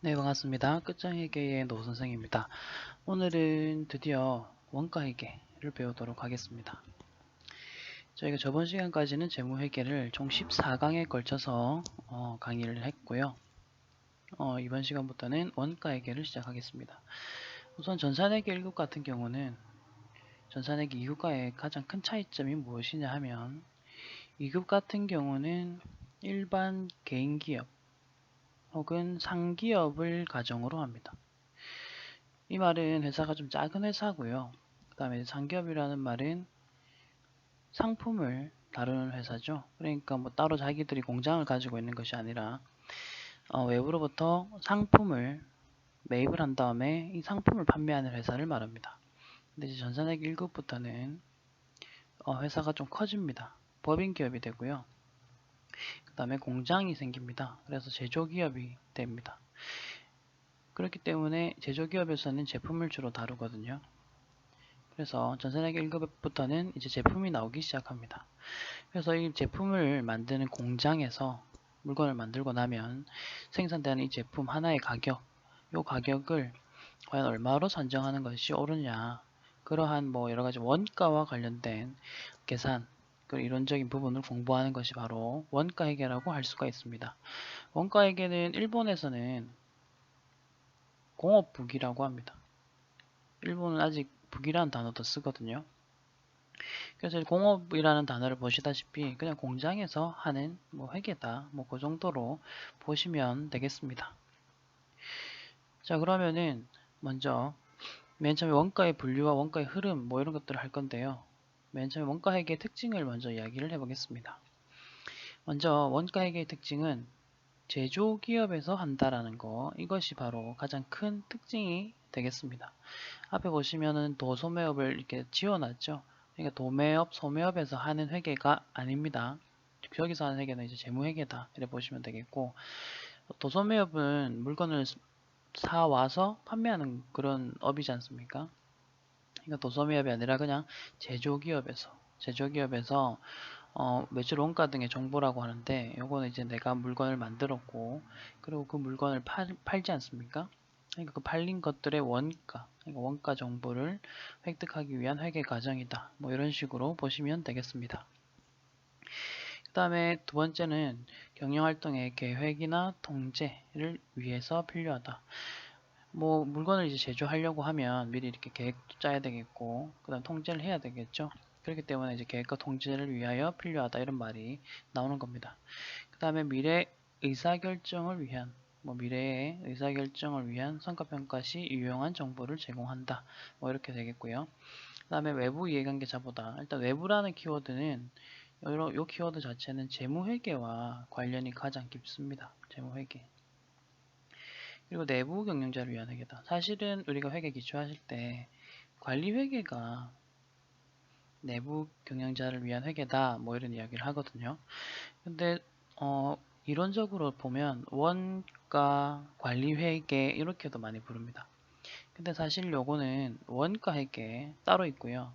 네, 반갑습니다. 끝장회계의 노 선생입니다. 오늘은 드디어 원가회계를 배우도록 하겠습니다. 저희가 저번 시간까지는 재무회계를 총 14강에 걸쳐서 강의를 했고요. 이번 시간부터는 원가회계를 시작하겠습니다. 우선 전산회계 1급 같은 경우는 전산회계 2급과의 가장 큰 차이점이 무엇이냐 하면 2급 같은 경우는 일반 개인기업 혹은 상기업을 가정으로 합니다. 이 말은 회사가 좀 작은 회사고요. 그 다음에 상기업이라는 말은 상품을 다루는 회사죠. 그러니까 뭐 따로 자기들이 공장을 가지고 있는 것이 아니라 외부로부터 상품을 매입을 한 다음에 이 상품을 판매하는 회사를 말합니다. 근데 이제 전산회계 1급부터는 회사가 좀 커집니다. 법인기업이 되고요. 그 다음에 공장이 생깁니다. 그래서 제조기업이 됩니다. 그렇기 때문에 제조기업에서는 제품을 주로 다루거든요. 그래서 전산회계 1급부터는 이제 제품이 나오기 시작합니다. 그래서 이 제품을 만드는 공장에서 물건을 만들고 나면 생산되는 이 제품 하나의 가격, 이 가격을 과연 얼마로 산정하는 것이 옳으냐, 그러한 뭐 여러 가지 원가와 관련된 계산, 그 이론적인 부분을 공부하는 것이 바로 원가회계라고 할 수가 있습니다. 원가회계는 일본에서는 공업부기라고 합니다. 일본은 아직 부기라는 단어도 쓰거든요. 그래서 공업이라는 단어를 보시다시피 그냥 공장에서 하는 뭐 회계다, 뭐 그 정도로 보시면 되겠습니다. 자, 그러면은 먼저 맨 처음에 원가의 분류와 원가의 흐름 뭐 이런 것들을 할 건데요. 맨 처음에 원가회계의 특징을 먼저 이야기를 해보겠습니다. 먼저 원가회계의 특징은 제조기업에서 한다라는 거, 이것이 바로 가장 큰 특징이 되겠습니다. 앞에 보시면은 도소매업을 이렇게 지어놨죠. 그러니까 도매업, 소매업에서 하는 회계가 아닙니다. 여기서 하는 회계는 이제 재무회계다 이렇게 보시면 되겠고, 도소매업은 물건을 사와서 판매하는 그런 업이지 않습니까? 그러니까 도소매업이 아니라 그냥 제조기업에서 매출 원가 등의 정보라고 하는데, 요거는 이제 내가 물건을 만들었고 그리고 그 물건을 팔지 않습니까? 그러니까 그 팔린 것들의 원가, 그러니까 원가 정보를 획득하기 위한 회계 과정이다. 뭐 이런 식으로 보시면 되겠습니다. 그 다음에 두 번째는 경영활동의 계획이나 통제를 위해서 필요하다. 뭐 물건을 이제 제조하려고 하면 미리 이렇게 계획도 짜야 되겠고, 그 다음 통제를 해야 되겠죠. 그렇기 때문에 이제 계획과 통제를 위하여 필요하다 이런 말이 나오는 겁니다. 그 다음에 미래 의사결정을 위한, 뭐 미래의 의사결정을 위한 성과평가 시 유용한 정보를 제공한다. 뭐 이렇게 되겠고요. 그 다음에 외부 이해관계자보다, 일단 외부라는 키워드는 이 키워드 자체는 재무회계와 관련이 가장 깊습니다. 재무회계. 그리고 내부 경영자를 위한 회계다. 사실은 우리가 회계 기초하실 때 관리회계가 내부 경영자를 위한 회계다, 뭐 이런 이야기를 하거든요. 근데 이론적으로 보면 원가 관리회계 이렇게도 많이 부릅니다. 근데 사실 요거는 원가 회계 따로 있고요.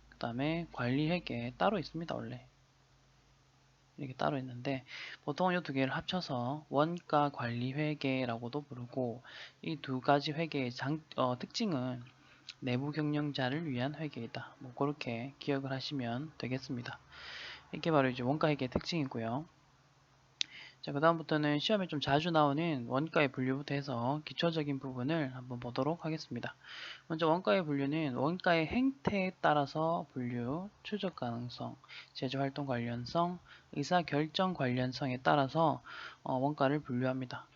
그 다음에 관리회계 따로 있습니다. 원래 이렇게 따로 있는데, 보통 이 두 개를 합쳐서 원가 관리 회계라고도 부르고, 이 두 가지 회계의 특징은 내부 경영자를 위한 회계이다. 뭐 그렇게 기억을 하시면 되겠습니다. 이게 바로 이제 원가 회계의 특징이고요. 자, 그 다음부터는 시험에 좀 자주 나오는 원가의 분류부터 해서 기초적인 부분을 한번 보도록 하겠습니다. 먼저 원가의 분류는 원가의 행태에 따라서 분류, 추적 가능성, 제조활동 관련성, 의사결정 관련성에 따라서 원가를 분류합니다.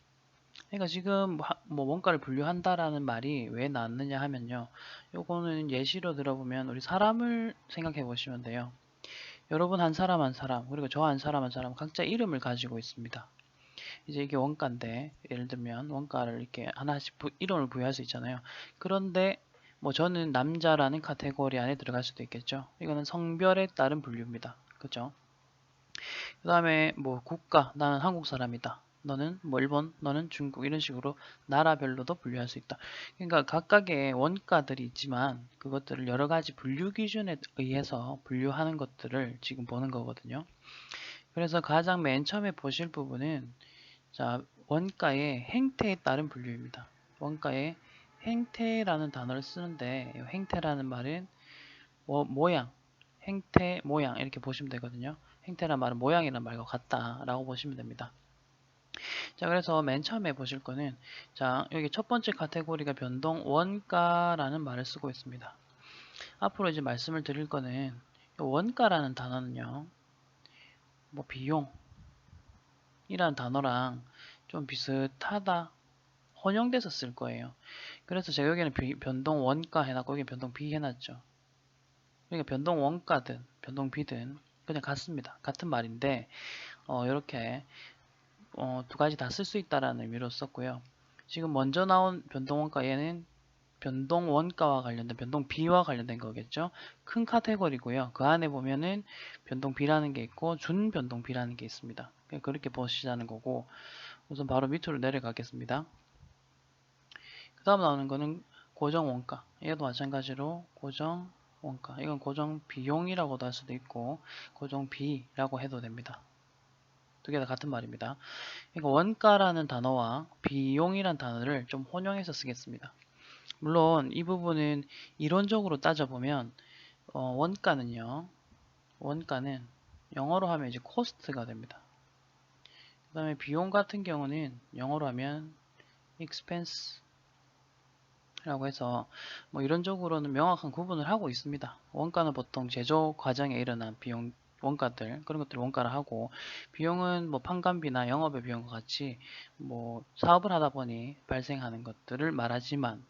그러니까 지금 뭐 원가를 분류한다라는 말이 왜 나왔느냐 하면요. 요거는 예시로 들어보면 우리 사람을 생각해 보시면 돼요. 여러분 한 사람 한 사람, 그리고 저 한 사람 한 사람 각자 이름을 가지고 있습니다. 이제 이게 원가인데, 예를 들면 원가를 이렇게 하나씩 이름을 부여할 수 있잖아요. 그런데 뭐 저는 남자라는 카테고리 안에 들어갈 수도 있겠죠. 이거는 성별에 따른 분류입니다. 그죠? 그 다음에 뭐 국가, 나는 한국 사람이다. 너는 뭐 일본, 너는 중국, 이런 식으로 나라별로도 분류할 수 있다. 그러니까 각각의 원가들이 있지만 그것들을 여러 가지 분류 기준에 의해서 분류하는 것들을 지금 보는 거거든요. 그래서 가장 맨 처음에 보실 부분은, 자, 원가의 행태에 따른 분류입니다. 원가의 행태라는 단어를 쓰는데 이 행태라는 말은 모양, 행태, 모양 이렇게 보시면 되거든요. 행태란 말은 모양이란 말과 같다라고 보시면 됩니다. 자, 그래서 맨 처음에 보실 거는 자, 여기 첫 번째 카테고리가 변동 원가라는 말을 쓰고 있습니다. 앞으로 이제 말씀을 드릴 거는 원가라는 단어는요. 뭐 비용이라는 단어랑 좀 비슷하다. 혼용돼서 쓸 거예요. 그래서 제가 여기는 변동 원가 해놨고 여기 변동 비 해놨죠. 그러니까 변동 원가든 변동 비든 그냥 같습니다. 같은 말인데 이렇게 두 가지 다 쓸 수 있다라는 의미로 썼고요. 지금 먼저 나온 변동 원가 얘는 변동 원가와 관련된 변동 비와 관련된 거겠죠. 큰 카테고리고요. 그 안에 보면은 변동 비라는 게 있고 준 변동 비라는 게 있습니다. 그렇게 보시자는 거고 우선 바로 밑으로 내려가겠습니다. 그 다음 나오는 거는 고정 원가. 얘도 마찬가지로 고정 원가. 이건 고정 비용이라고도 할 수도 있고 고정 비라고 해도 됩니다. 두 개 다 같은 말입니다. 그러니까 원가라는 단어와 비용이라는 단어를 좀 혼용해서 쓰겠습니다. 물론 이 부분은 이론적으로 따져보면 원가는 영어로 하면 이제 코스트가 됩니다. 그 다음에 비용 같은 경우는 영어로 하면 expense 라고 해서 뭐 이론적으로는 명확한 구분을 하고 있습니다. 원가는 보통 제조 과정에 일어난 비용 원가들 그런 것들을 원가를 하고 비용은 뭐 판관비나 영업의 비용과 같이 뭐 사업을 하다 보니 발생하는 것들을 말하지만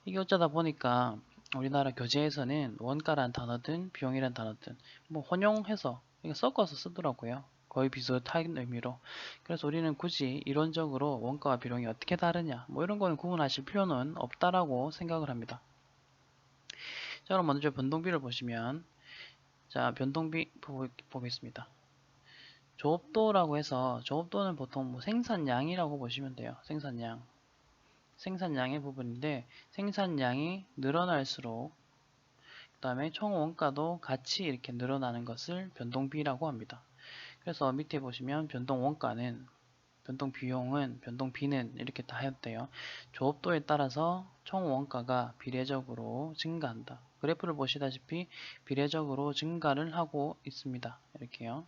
이게 어쩌다 보니까 우리나라 교재에서는 원가란 단어든 비용이란 단어든 뭐 혼용해서 섞어서 쓰더라고요. 거의 비슷한 의미로. 그래서 우리는 굳이 이론적으로 원가와 비용이 어떻게 다르냐 뭐 이런 거는 구분하실 필요는 없다라고 생각을 합니다. 자, 그럼 먼저 변동비를 보시면 자, 변동비 보겠습니다. 조업도라고 해서 조업도는 보통 뭐 생산량이라고 보시면 돼요. 생산량의 부분인데 생산량이 늘어날수록 그 다음에 총 원가도 같이 이렇게 늘어나는 것을 변동비라고 합니다. 그래서 밑에 보시면 변동 원가는 변동 비용은 변동 비는 이렇게 다 했대요. 조업도에 따라서 총 원가가 비례적으로 증가한다. 그래프를 보시다시피 비례적으로 증가를 하고 있습니다. 이렇게요.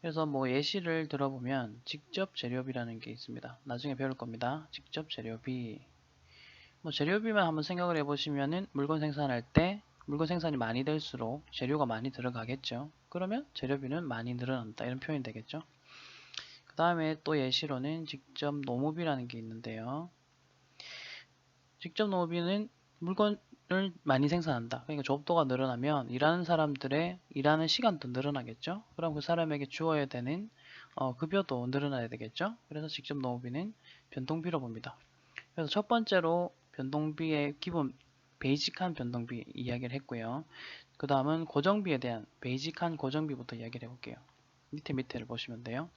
그래서 뭐 예시를 들어보면 직접 재료비라는 게 있습니다. 나중에 배울 겁니다. 직접 재료비. 뭐 재료비만 한번 생각을 해보시면은 물건 생산할 때 물건 생산이 많이 될수록 재료가 많이 들어가겠죠. 그러면 재료비는 많이 늘어난다. 이런 표현이 되겠죠. 그 다음에 또 예시로는 직접 노무비라는 게 있는데요. 직접 노무비는 물건을 많이 생산한다. 그러니까 조업도가 늘어나면 일하는 사람들의 일하는 시간도 늘어나겠죠. 그럼 그 사람에게 주어야 되는 급여도 늘어나야 되겠죠. 그래서 직접 노무비는 변동비로 봅니다. 그래서 첫 번째로 변동비의 기본 베이직한 변동비 이야기를 했고요. 그 다음은 고정비에 대한 베이직한 고정비부터 이야기를 해볼게요. 밑에를 보시면 돼요.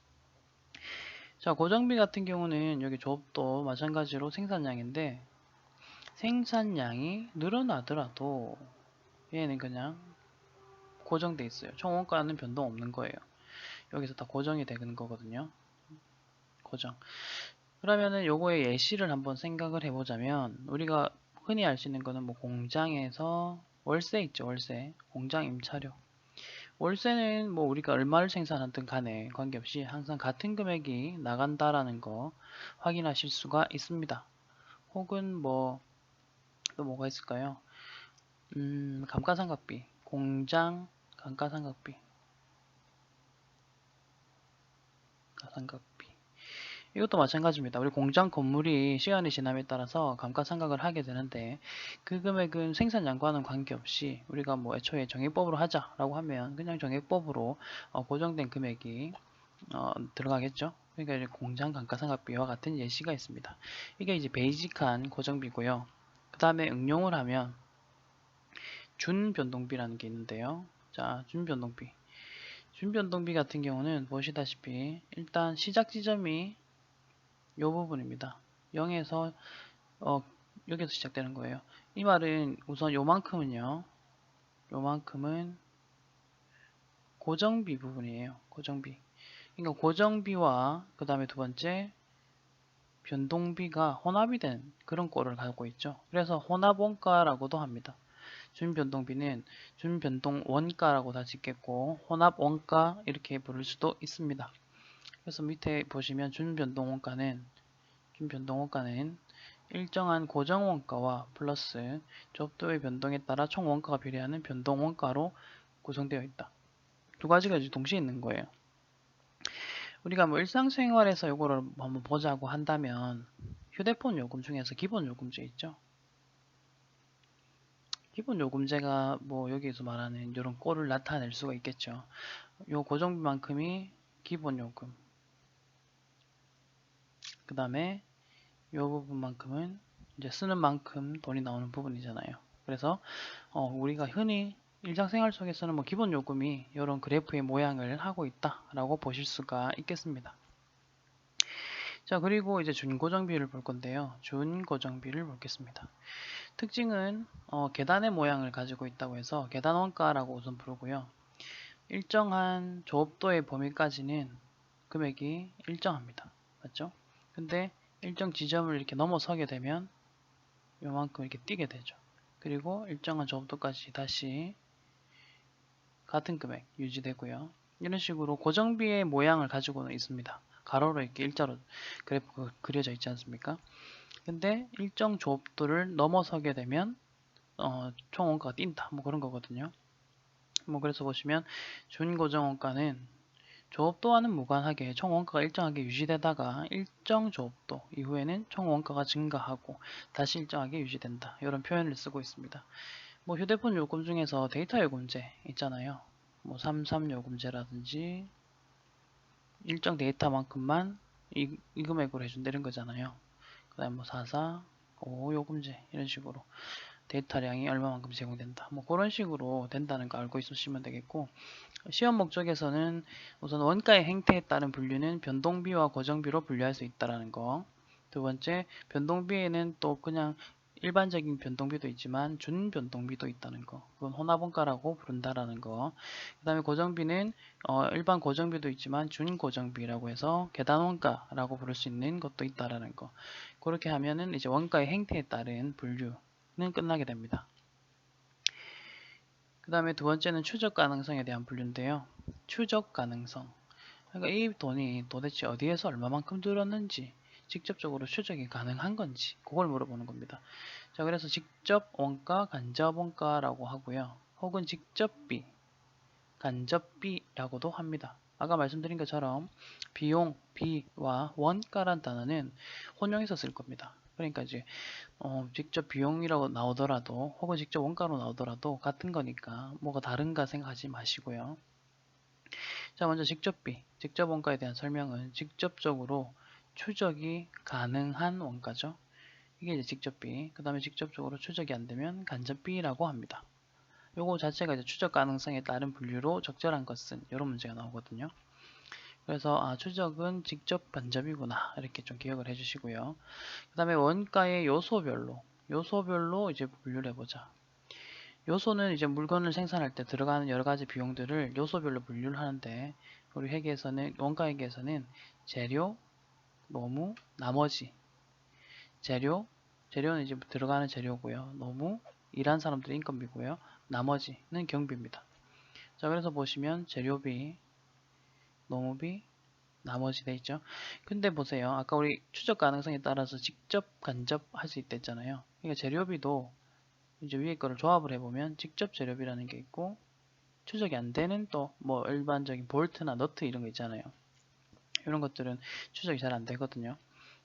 자, 고정비 같은 경우는 여기 조업도 마찬가지로 생산량인데 생산량이 늘어나더라도 얘는 그냥 고정돼 있어요. 총 원가는 변동 없는 거예요. 여기서 다 고정이 되는 거거든요. 고정. 그러면은 요거의 예시를 한번 생각을 해보자면 우리가 흔히 알 수 있는 거는 뭐 공장에서 월세 있죠. 월세. 공장 임차료. 월세는 뭐 우리가 얼마를 생산하든 간에 관계없이 항상 같은 금액이 나간다라는 거 확인하실 수가 있습니다. 혹은 뭐 또 뭐가 있을까요? 감가상각비, 공장 감가상각비, 가상각비. 이것도 마찬가지입니다. 우리 공장 건물이 시간이 지남에 따라서 감가상각을 하게 되는데 그 금액은 생산량과는 관계없이 우리가 뭐 애초에 정액법으로 하자라고 하면 그냥 정액법으로 고정된 금액이 들어가겠죠. 그러니까 이제 공장 감가상각비와 같은 예시가 있습니다. 이게 이제 베이직한 고정비고요. 그 다음에 응용을 하면 준변동비라는 게 있는데요. 자, 준변동비. 준변동비 같은 경우는 보시다시피 일단 시작 지점이 이 부분입니다. 0에서 여기서 시작되는 거예요. 이 말은 우선 요만큼은요. 요만큼은 고정비 부분이에요. 고정비. 그러니까 고정비와 그 다음에 두 번째 변동비가 혼합이 된 그런 꼴을 갖고 있죠. 그래서 혼합원가라고도 합니다. 준변동비는 준변동 원가라고 다 짓겠고 혼합 원가 이렇게 부를 수도 있습니다. 그래서 밑에 보시면 준변동 원가는 일정한 고정 원가와 플러스 접도의 변동에 따라 총 원가가 비례하는 변동 원가로 구성되어 있다. 두 가지가 이제 동시에 있는 거예요. 우리가 뭐 일상생활에서 이거를 한번 보자고 한다면 휴대폰 요금 중에서 기본 요금제 있죠. 기본 요금제가 뭐 여기에서 말하는 이런 꼴을 나타낼 수가 있겠죠. 요 고정비만큼이 기본 요금. 그 다음에 요 부분만큼은 이제 쓰는 만큼 돈이 나오는 부분이잖아요. 그래서 우리가 흔히 일상생활 속에서는 뭐 기본 요금이 이런 그래프의 모양을 하고 있다라고 보실 수가 있겠습니다. 자, 그리고 이제 준고정비를 볼 건데요. 준고정비를 보겠습니다. 특징은 계단의 모양을 가지고 있다고 해서 계단 원가라고 우선 부르고요. 일정한 조업도의 범위까지는 금액이 일정합니다. 맞죠? 근데 일정 지점을 이렇게 넘어서게 되면 요만큼 이렇게 뛰게 되죠. 그리고 일정한 조업도까지 다시 같은 금액 유지되고요. 이런 식으로 고정비의 모양을 가지고는 있습니다. 가로로 이렇게 일자로 그래프가 그려져 있지 않습니까? 근데 일정 조업도를 넘어서게 되면 총 원가가 뛴다. 뭐 그런 거거든요. 뭐 그래서 보시면 준고정 원가는 조업도와는 무관하게 총 원가가 일정하게 유지되다가 일정 조업도 이후에는 총 원가가 증가하고 다시 일정하게 유지된다. 이런 표현을 쓰고 있습니다. 뭐 휴대폰 요금 중에서 데이터 요금제 있잖아요. 뭐 33 요금제라든지 일정 데이터만큼만 이 금액으로 해준다 이런 거잖아요. 그 다음 뭐 44, 5 요금제 이런 식으로 데이터량이 얼마만큼 제공된다. 뭐 그런 식으로 된다는 거 알고 있으시면 되겠고, 시험 목적에서는 우선 원가의 행태에 따른 분류는 변동비와 고정비로 분류할 수 있다는 거. 두 번째, 변동비에는 또 그냥 일반적인 변동비도 있지만 준변동비도 있다는 거. 그건 혼합원가라고 부른다라는 거. 그 다음에 고정비는 일반 고정비도 있지만 준고정비라고 해서 계단원가라고 부를 수 있는 것도 있다라는 거. 그렇게 하면은 이제 원가의 행태에 따른 분류는 끝나게 됩니다. 그 다음에 두 번째는 추적 가능성에 대한 분류인데요. 추적 가능성. 그러니까 이 돈이 도대체 어디에서 얼마만큼 들었는지 직접적으로 추적이 가능한 건지 그걸 물어보는 겁니다. 자, 그래서 직접 원가, 간접 원가라고 하고요. 혹은 직접비, 간접비라고도 합니다. 아까 말씀드린 것처럼 비용, 비와 원가란 단어는 혼용해서 쓸 겁니다. 그러니까 이제 직접 비용이라고 나오더라도 혹은 직접 원가로 나오더라도 같은 거니까 뭐가 다른가 생각하지 마시고요. 자, 먼저 직접비, 직접 원가에 대한 설명은 직접적으로 추적이 가능한 원가죠. 이게 이제 직접비. 그 다음에 직접적으로 추적이 안 되면 간접비라고 합니다. 요거 자체가 이제 추적 가능성에 따른 분류로 적절한 것은 이런 문제가 나오거든요. 그래서 추적은 직접 간접이구나 이렇게 좀 기억을 해주시고요. 그 다음에 원가의 요소별로 이제 분류를 해보자. 요소는 이제 물건을 생산할 때 들어가는 여러 가지 비용들을 요소별로 분류를 하는데 우리 회계에서는 원가 회계에서는 재료, 노무, 나머지 재료는 이제 들어가는 재료고요. 노무 일한 사람들의 인건비고요. 나머지는 경비입니다. 자, 그래서 보시면 재료비, 노무비, 나머지 돼 있죠. 근데 보세요. 아까 우리 추적 가능성에 따라서 직접 간접 할 수 있다 했잖아요. 그러니까 재료비도 이제 위에 거를 조합을 해보면 직접 재료비라는 게 있고 추적이 안 되는 또 뭐 일반적인 볼트나 너트 이런 거 있잖아요. 이런 것들은 추적이 잘 안 되거든요.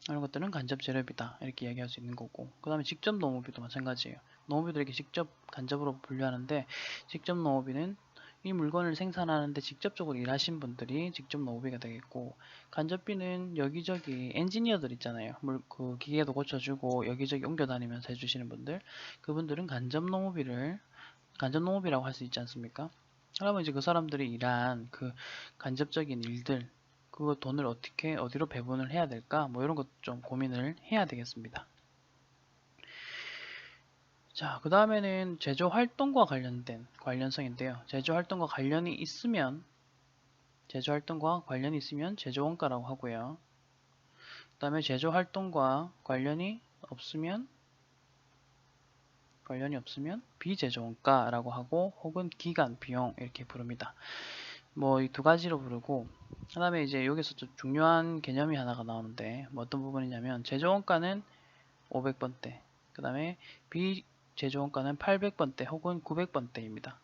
이런 것들은 간접 재료비다 이렇게 이야기할 수 있는 거고, 그 다음에 직접 노무비도 마찬가지예요. 노무비도 이렇게 직접 간접으로 분류하는데 직접 노무비는 이 물건을 생산하는데 직접적으로 일하신 분들이 직접 노무비가 되겠고, 간접비는 여기저기 엔지니어들 있잖아요. 그 기계도 고쳐주고 여기저기 옮겨 다니면서 해주시는 분들, 그분들은 간접 노무비라고 할 수 있지 않습니까? 그러면 이제 그 사람들이 일한 그 간접적인 일들, 그 돈을 어떻게 어디로 배분을 해야 될까 뭐 이런 것 좀 고민을 해야 되겠습니다. 자, 그 다음에는 제조 활동과 관련된 관련성인데요. 제조 활동과 관련이 있으면 제조활동과 관련이 있으면 제조원가라고 하고요. 그 다음에 제조활동과 관련이 없으면 비제조원가라고 하고 혹은 기간, 비용 이렇게 부릅니다. 뭐 이 두 가지로 부르고 그 다음에 이제 여기서 좀 중요한 개념이 하나가 나오는데 뭐 어떤 부분이냐면 제조원가는 500번대 그 다음에 비제조원가는 800번대 혹은 900번대입니다.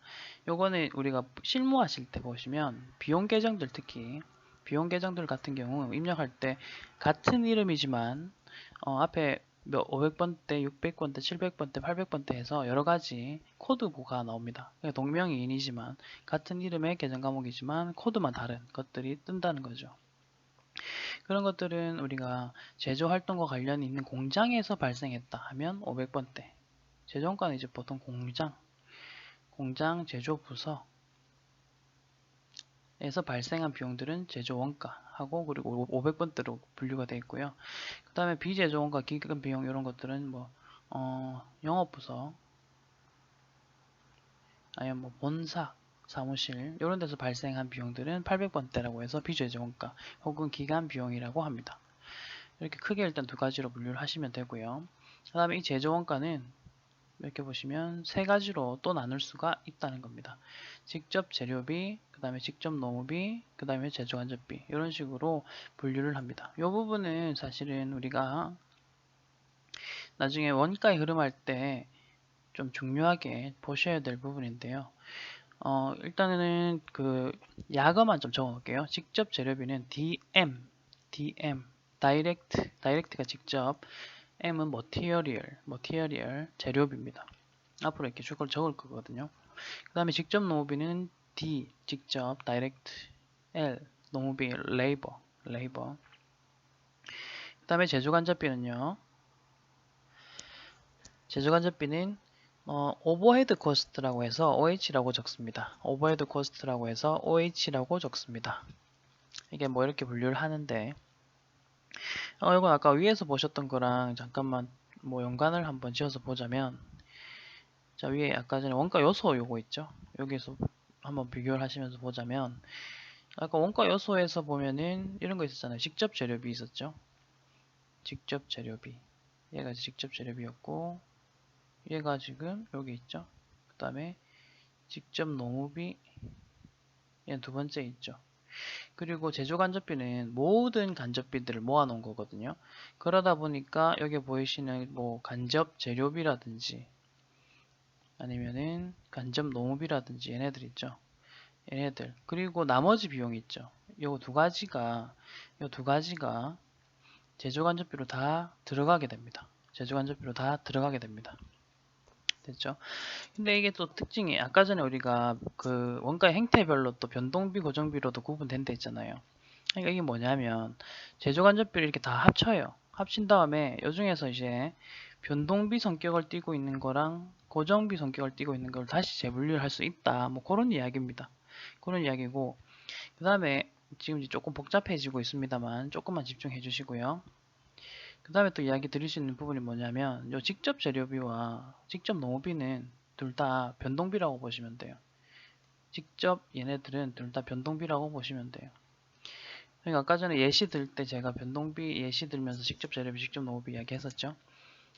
요거는 우리가 실무하실 때 보시면 비용 계정들 특히 비용 계정들 같은 경우 입력할 때 같은 이름이지만 앞에 500번대, 600번대, 700번대, 800번대 해서 여러가지 코드가 나옵니다. 동명이인이지만 같은 이름의 계정 과목이지만 코드만 다른 것들이 뜬다는 거죠. 그런 것들은 우리가 제조 활동과 관련이 있는 공장에서 발생했다 하면 500번대. 제조원가는 이제 보통 공장 제조 부서에서 발생한 비용들은 제조원가하고 그리고 500번대로 분류가 되어 있고요. 그 다음에 비제조원가, 기간 비용 이런 것들은 뭐 영업부서 아니면 뭐 본사, 사무실 이런 데서 발생한 비용들은 800번대라고 해서 비제조원가 혹은 기간 비용이라고 합니다. 이렇게 크게 일단 두 가지로 분류를 하시면 되고요. 그 다음에 이 제조원가는 이렇게 보시면 세 가지로 또 나눌 수가 있다는 겁니다. 직접 재료비, 그 다음에 직접 노무비, 그 다음에 제조간접비 이런 식으로 분류를 합니다. 이 부분은 사실은 우리가 나중에 원가의 흐름할 때 좀 중요하게 보셔야 될 부분인데요. 일단은 그 약어만 좀 적어 놓을게요. 직접 재료비는 DM, 다이렉트가 직접, M은 머티리얼, 재료비입니다. 앞으로 이렇게 적을 거거든요. 그 다음에 직접 노무비는 D, 직접, 다이렉트, L, 노무비, 레이버. 그 다음에 제조간접비는요. 제조간접비는 오버헤드 코스트라고 해서 OH라고 적습니다. 오버헤드 코스트라고 해서 OH라고 적습니다. 이게 뭐 이렇게 분류를 하는데 이건 아까 위에서 보셨던 거랑 잠깐만 뭐 연관을 한번 지어서 보자면 자 위에 아까 전에 원가 요소 요거 있죠. 여기서 한번 비교를 하시면서 보자면 아까 원가 요소에서 보면은 이런 거 있었잖아요. 직접 재료비 있었죠. 직접 재료비 얘가 직접 재료비였고 얘가 지금 여기 있죠. 그 다음에 직접 노무비 얘는 두 번째 있죠. 그리고 제조간접비는 모든 간접비들을 모아놓은 거거든요. 그러다 보니까 여기 보이시는 뭐 간접 재료비라든지 아니면은 간접 노무비라든지 얘네들 있죠. 얘네들 그리고 나머지 비용이 있죠. 요 두 가지가 제조간접비로 다 들어가게 됩니다. 됐죠? 근데 이게 또 특징이 아까 전에 우리가 그 원가의 행태별로 또 변동비, 고정비로도 구분된다 했잖아요. 그러니까 이게 뭐냐면 제조간접비를 이렇게 다 합쳐요. 합친 다음에 이 중에서 이제 변동비 성격을 띠고 있는 거랑 고정비 성격을 띠고 있는 걸 다시 재분류를 할 수 있다. 뭐 그런 이야기입니다. 그런 이야기고 그 다음에 지금 이제 조금 복잡해지고 있습니다만 조금만 집중해 주시고요. 그 다음에 또 이야기 드릴 수 있는 부분이 뭐냐면 요 직접 재료비와 직접 노무비는 둘 다 변동비라고 보시면 돼요. 직접 얘네들은 둘 다 변동비라고 보시면 돼요. 그러니까 아까 전에 예시 들 때 제가 변동비 예시 들면서 직접 재료비, 직접 노무비 이야기 했었죠.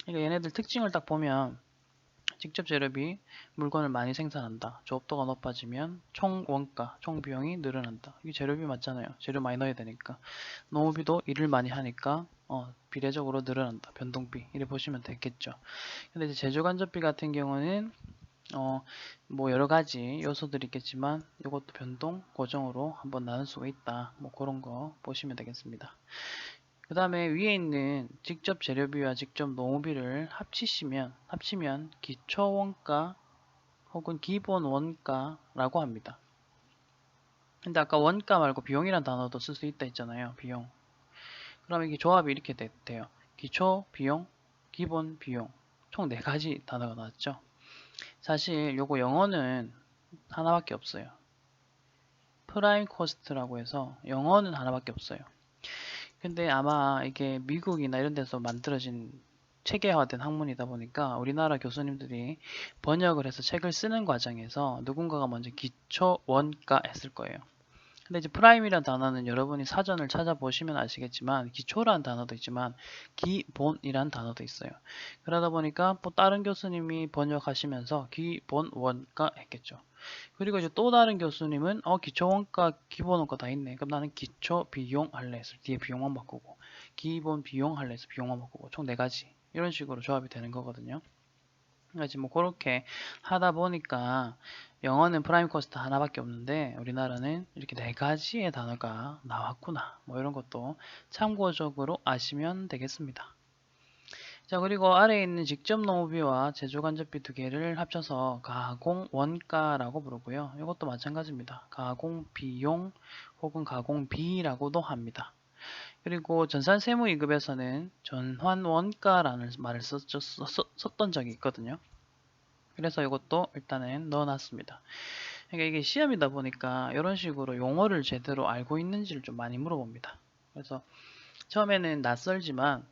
그러니까 얘네들 특징을 딱 보면 직접 재료비 물건을 많이 생산한다. 조업도가 높아지면 총 원가, 총 비용이 늘어난다. 이게 재료비 맞잖아요. 재료 많이 넣어야 되니까. 노무비도 일을 많이 하니까 비례적으로 늘어난다. 변동비 이렇게 보시면 되겠죠. 근데 이제 제조간접비 같은 경우는 뭐 여러 가지 요소들이 있겠지만 이것도 변동, 고정으로 한번 나눌 수가 있다. 뭐 그런 거 보시면 되겠습니다. 그 다음에 위에 있는 직접 재료비와 직접 노무비를 합치면 기초원가 혹은 기본원가라고 합니다. 근데 아까 원가 말고 비용이란 단어도 쓸 수 있다 했잖아요. 비용. 그럼 이게 조합이 이렇게 돼요. 기초 비용, 기본 비용. 총 4가지 단어가 나왔죠. 사실 요거 영어는 하나밖에 없어요. 프라임 코스트라고 해서 영어는 하나밖에 없어요. 근데 아마 이게 미국이나 이런 데서 만들어진 체계화된 학문이다 보니까 우리나라 교수님들이 번역을 해서 책을 쓰는 과정에서 누군가가 먼저 기초 원가 했을 거예요. 근데 이제 프라임이라는 단어는 여러분이 사전을 찾아보시면 아시겠지만 기초라는 단어도 있지만 기본이라는 단어도 있어요. 그러다 보니까 또 다른 교수님이 번역하시면서 기본 원가 했겠죠. 그리고 이제 또 다른 교수님은 기초 원가, 기본 원가 다 있네. 그럼 나는 기초 비용 할래 해서 뒤에 비용만 바꾸고 기본 비용 할래 해서 비용만 바꾸고 총 4가지 이런 식으로 조합이 되는 거거든요. 그러니까 뭐 그렇게 하다 보니까 영어는 프라임 코스트 하나밖에 없는데 우리나라는 이렇게 4가지의 단어가 나왔구나. 뭐 이런 것도 참고적으로 아시면 되겠습니다. 자, 그리고 아래에 있는 직접 노무비와 제조간접비 2개를 합쳐서 가공원가라고 부르고요. 이것도 마찬가지입니다. 가공비용 혹은 가공비라고도 합니다. 그리고 전산세무 2급에서는 전환원가라는 말을 썼던 적이 있거든요. 그래서 이것도 일단은 넣어놨습니다. 그러니까 이게 시험이다 보니까 이런 식으로 용어를 제대로 알고 있는지를 좀 많이 물어봅니다. 그래서 처음에는 낯설지만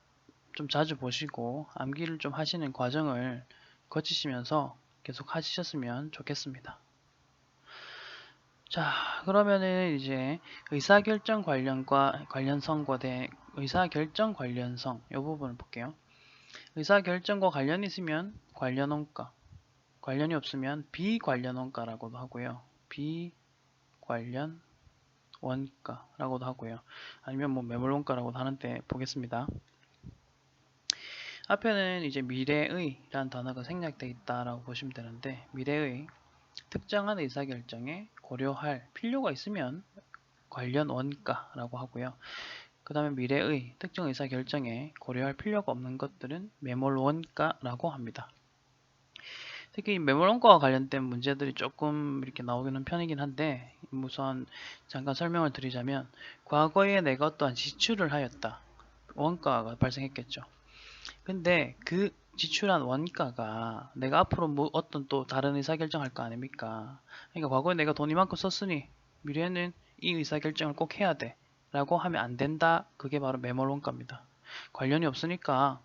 좀 자주 보시고 암기를 좀 하시는 과정을 거치시면서 계속 하셨으면 좋겠습니다. 자, 그러면은 이제 의사결정 관련성과 의사결정 관련성 이 부분을 볼게요. 의사결정과 관련이 있으면 관련원가, 관련이 없으면 비관련 원가라고도 하고요. 비관련 원가라고도 하고요. 아니면 뭐 매몰 원가라고도 하는데 보겠습니다. 앞에는 이제 미래의라는 단어가 생략되어 있다라고 보시면 되는데 미래의 특정한 의사결정에 고려할 필요가 있으면 관련 원가라고 하고요. 그 다음에 미래의 특정 의사결정에 고려할 필요가 없는 것들은 매몰 원가라고 합니다. 특히 매몰원가와 관련된 문제들이 조금 이렇게 나오기는 편이긴 한데 우선 잠깐 설명을 드리자면 과거에 내가 어떠한 지출을 하였다. 원가가 발생했겠죠. 근데 그 지출한 원가가 내가 앞으로 뭐 어떤 또 다른 의사결정할 거 아닙니까? 그러니까 과거에 내가 돈 이만큼 썼으니 미래에는 이 의사결정을 꼭 해야 돼 라고 하면 안 된다. 그게 바로 매몰원가입니다. 관련이 없으니까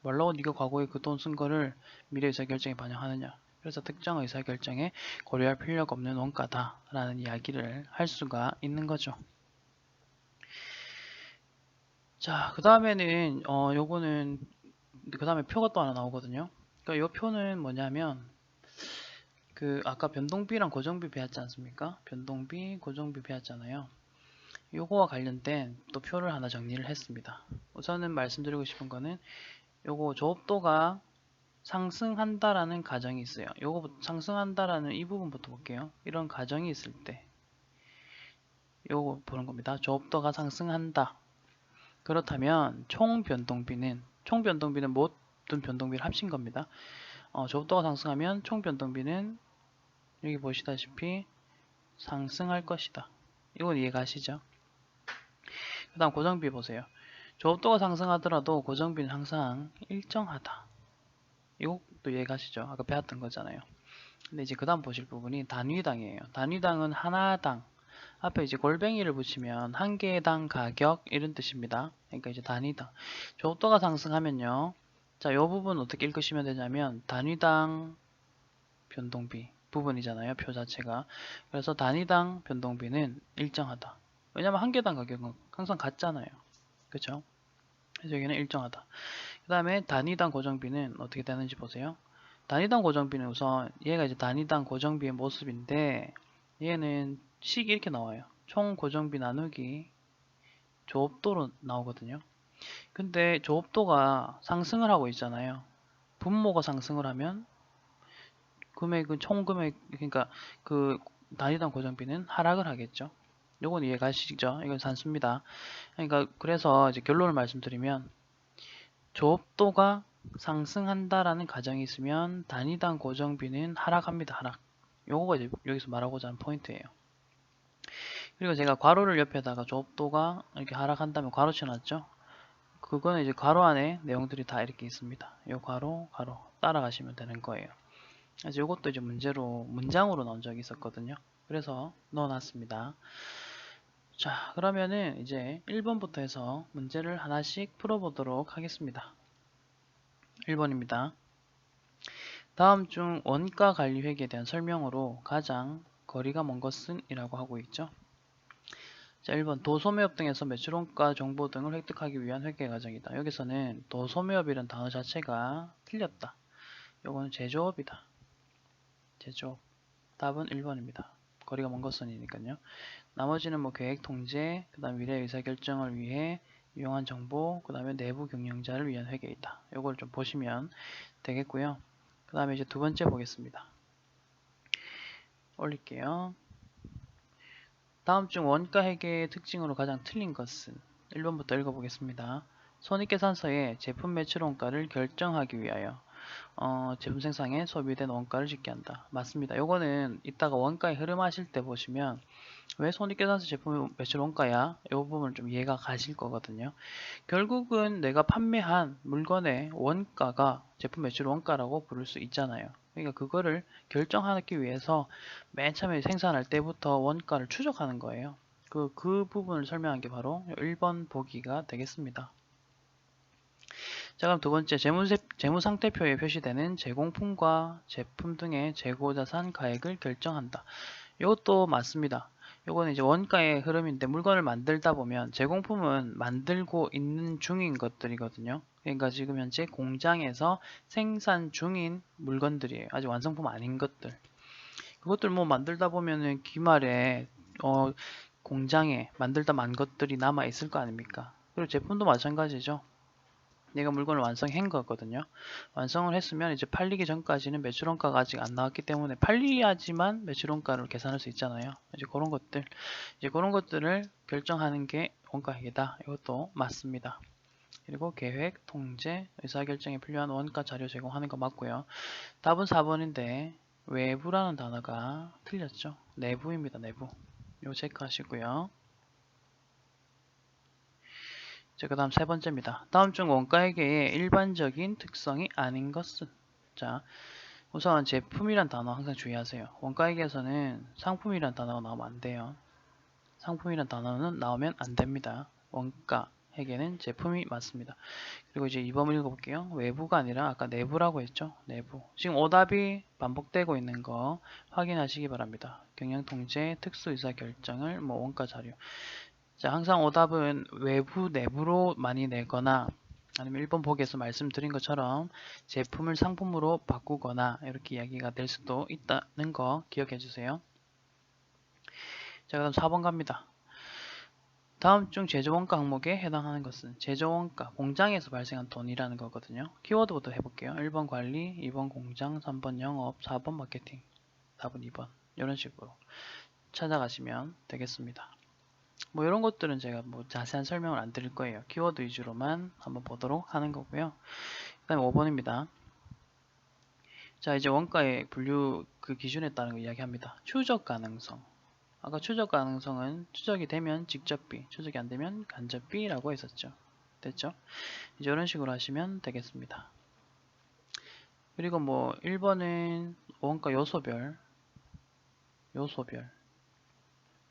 말라고 네가 과거에 그 돈 쓴 거를 미래 의사결정에 반영하느냐. 그래서 특정 의사결정에 고려할 필요가 없는 원가다라는 이야기를 할 수가 있는 거죠. 자, 그 다음에는 요거는 그 다음에 표가 또 하나 나오거든요. 그러니까 요 표는 뭐냐면 그 아까 변동비랑 고정비 배웠지 않습니까? 변동비, 고정비 배웠잖아요. 요거와 관련된 또 표를 하나 정리를 했습니다. 우선은 말씀드리고 싶은 거는 요거 조업도가 상승한다라는 가정이 있어요. 요거 상승한다라는 이 부분부터 볼게요. 이런 가정이 있을 때 요거 보는 겁니다. 조업도가 상승한다. 그렇다면 총 변동비는 모든 변동비를 합친 겁니다. 조업도가 상승하면 총 변동비는 여기 보시다시피 상승할 것이다. 이건 이해가시죠? 그 다음 고정비 보세요. 조업도가 상승하더라도 고정비는 항상 일정하다. 이것도 이해가시죠? 아까 배웠던 거잖아요. 근데 이제 그 다음 보실 부분이 단위당이에요. 단위당은 하나당 앞에 이제 골뱅이를 붙이면 한 개당 가격 이런 뜻입니다. 그러니까 이제 단위당 조업도가 상승하면요. 자, 이 부분 어떻게 읽으시면 되냐면 단위당 변동비 부분이잖아요. 표 자체가. 그래서 단위당 변동비는 일정하다. 왜냐면 한 개당 가격은 항상 같잖아요. 그렇죠? 그래서 여기는 일정하다. 그 다음에 단위당 고정비는 어떻게 되는지 보세요. 단위당 고정비는 우선 얘가 이제 단위당 고정비의 모습인데 얘는 식이 이렇게 나와요. 총 고정비 나누기 조업도로 나오거든요. 근데 조업도가 상승을 하고 있잖아요. 분모가 상승을 하면 금액은 총 금액 그러니까 그 단위당 고정비는 하락을 하겠죠. 요건 이해가시죠? 이건 산수입니다. 그러니까 그래서 이제 결론을 말씀드리면 조업도가 상승한다라는 가정이 있으면 단위당 고정비는 하락합니다. 하락. 요거가 이제 여기서 말하고자 하는 포인트예요. 그리고 제가 괄호를 옆에다가 조업도가 이렇게 하락한다면 괄호 쳐놨죠. 그거는 이제 괄호 안에 내용들이 다 이렇게 있습니다. 요 괄호 따라가시면 되는 거예요. 그래서 이것도 이제 문장으로 나온 적이 있었거든요. 그래서 넣어놨습니다. 자, 그러면은 이제 1번부터 해서 문제를 하나씩 풀어보도록 하겠습니다. 1번입니다. 다음 중 원가 관리 회계에 대한 설명으로 가장 거리가 먼 것은 이라고 하고 있죠. 자, 1번 도소매업 등에서 매출원가 정보 등을 획득하기 위한 회계 과정이다. 여기서는 도소매업이란 단어 자체가 틀렸다. 요거는 제조업이다. 제조업. 답은 1번입니다. 거리가 먼 것선이니까요. 나머지는 뭐 계획 통제, 그 다음 미래 의사결정을 위해 유용한 정보, 그 다음에 내부 경영자를 위한 회계이다. 요걸 좀 보시면 되겠고요. 그 다음에 이제 두 번째 보겠습니다. 올릴게요. 다음 중 원가 회계의 특징으로 가장 틀린 것은 1번부터 읽어보겠습니다. 손익계산서에 제품 매출 원가를 결정하기 위하여 제품 생산에 소비된 원가를 집계 한다. 맞습니다. 요거는 이따가 원가의 흐름 하실 때 보시면 왜 손익계산서 제품 매출 원가야? 이 부분을 좀 이해가 가실 거거든요. 결국은 내가 판매한 물건의 원가가 제품 매출 원가라고 부를 수 있잖아요. 그러니까 그거를 결정하기 위해서 맨 처음에 생산할 때부터 원가를 추적하는 거예요. 그 부분을 설명한 게 바로 1번 보기가 되겠습니다. 자, 그럼 두 번째, 재무상태표에 표시되는 제공품과 제품 등의 재고자산 가액을 결정한다. 이것도 맞습니다. 요거는 이제 원가의 흐름인데 물건을 만들다 보면 제공품은 만들고 있는 중인 것들이거든요. 그러니까 지금 현재 공장에서 생산 중인 물건들이에요. 아직 완성품 아닌 것들. 그것들 뭐 만들다 보면은 기말에 공장에 만들다 만 것들이 남아 있을 거 아닙니까? 그리고 제품도 마찬가지죠. 내가 물건을 완성한 거거든요. 완성을 했으면 이제 팔리기 전까지는 매출원가가 아직 안 나왔기 때문에 팔려야지만 매출원가를 계산할 수 있잖아요. 이제 그런 것들을 결정하는 게 원가회계다. 이것도 맞습니다. 그리고 계획, 통제, 의사결정에 필요한 원가 자료 제공하는 거 맞고요. 답은 4번인데 외부라는 단어가 틀렸죠. 내부입니다. 내부. 이거 체크하시고요. 자, 그 다음 세 번째입니다. 다음 중 원가회계의 일반적인 특성이 아닌 것은? 자, 우선 제품이란 단어 항상 주의하세요. 원가회계에서는 상품이란 단어가 나오면 안 돼요. 상품이란 단어는 나오면 안 됩니다. 원가 회계는 제품이 맞습니다. 그리고 이제 2번 읽어볼게요. 외부가 아니라 아까 내부라고 했죠. 내부. 지금 오답이 반복되고 있는 거 확인하시기 바랍니다. 경영통제, 특수의사결정을 원가 자료. 자, 항상 오답은 외부, 내부로 많이 내거나 아니면 1번 보기에서 말씀드린 것처럼 제품을 상품으로 바꾸거나 이렇게 이야기가 될 수도 있다는 거 기억해 주세요. 자, 그다음 4번 갑니다. 다음 중 제조원가 항목에 해당하는 것은 제조원가, 공장에서 발생한 돈이라는 거거든요. 키워드부터 해볼게요. 1번 관리, 2번 공장, 3번 영업, 4번 마케팅, 4번 2번 이런 식으로 찾아가시면 되겠습니다. 뭐 이런 것들은 제가 뭐 자세한 설명을 안 드릴 거예요. 키워드 위주로만 한번 보도록 하는 거고요. 그 다음에 5번입니다. 자, 이제 원가의 분류 그 기준에 따른 거 이야기합니다. 추적 가능성. 아까 추적 가능성은 추적이 되면 직접비, 추적이 안 되면 간접비라고 했었죠. 됐죠? 이제 이런 식으로 하시면 되겠습니다. 그리고 뭐 1번은 원가 요소별.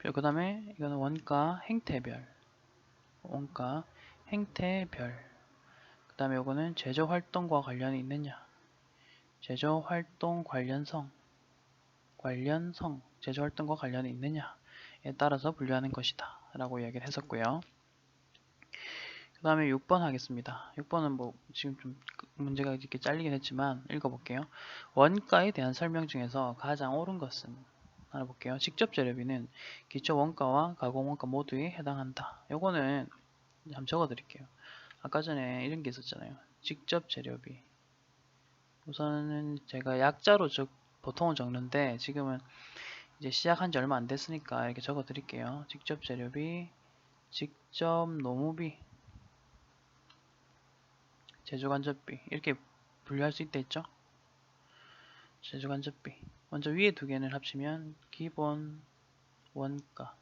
그 다음에 이거는 원가 행태별. 원가 행태별. 그 다음에 이거는 제조활동과 관련이 있느냐. 제조활동 관련성. 제조활동과 관련이 있느냐에 따라서 분류하는 것이다. 라고 이야기를 했었고요. 그 다음에 6번 하겠습니다. 6번은 뭐 지금 좀 문제가 이렇게 잘리긴 했지만 읽어볼게요. 원가에 대한 설명 중에서 가장 옳은 것은 알아볼게요. 직접 재료비는 기초 원가와 가공 원가 모두에 해당한다. 요거는 한번 적어 드릴게요. 아까 전에 이런 게 있었잖아요. 직접 재료비. 우선은 제가 약자로 보통은 적는데 지금은 이제 시작한 지 얼마 안 됐으니까 이렇게 적어 드릴게요. 직접 재료비, 직접 노무비, 제조간접비 이렇게 분류할 수 있다 했죠? 제조간접비 먼저 위에 두 개를 합치면 기본 원가